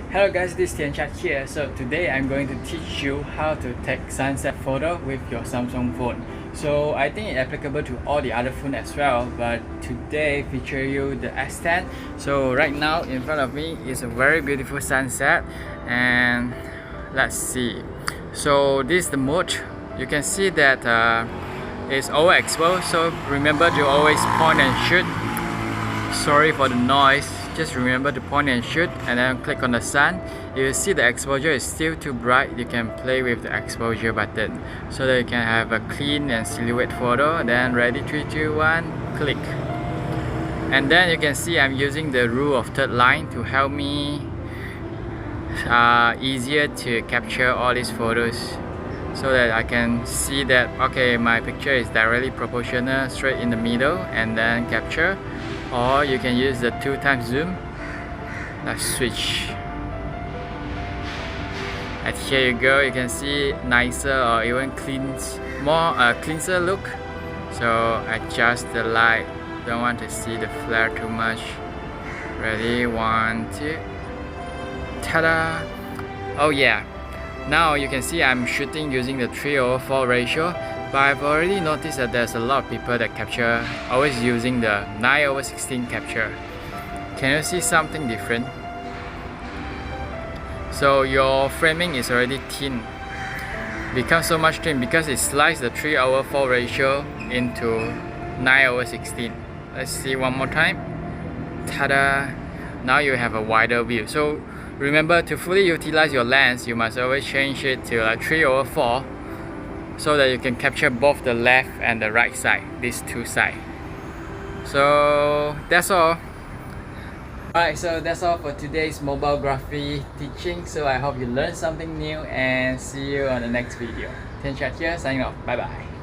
Hello guys, this is 𝗙𝗨𝗟𝗟 here. So today I'm going to teach you how to take sunset photo with your Samsung phone. So I think it's applicable to all the other phones as well, but today feature you the S10. So right now in front of me is a very beautiful sunset, and let's see. So this is the mode. You can see that it's overexposed, so remember to always point and shoot. Sorry for the noise, just remember to point and shoot and then click on the sun. If you see the exposure is still too bright, you can play with the exposure button so that you can have a clean and silhouette photo. Then ready, 3, 2, 1, click. And then you can see I'm using the rule of third line to help me easier to capture all these photos, so that I can see that okay, my picture is directly proportional straight in the middle and then capture. Or you can use the 2x zoom. Let's switch. And here you go, you can see nicer or even cleanser look. So adjust the light, don't want to see the flare too much. Ready, 1, 2, ta-da! Oh yeah, now you can see I'm shooting using the 3:4 ratio, but I've already noticed that there's a lot of people that capture always using the 9:16 capture. Can you see something different? So your framing is already thin, becomes so much thin because it sliced the 3:4 ratio into 9:16. Let's see one more time. Ta-da! Now you have a wider view. So remember, to fully utilize your lens, you must always change it to like 3/4, so that you can capture both the left and the right side, these two sides. So that's all. Alright, so that's all for today's mobilegraphy teaching. So I hope you learned something new, and see you on the next video. 𝗙𝗨𝗟𝗟 here, signing off. Bye bye.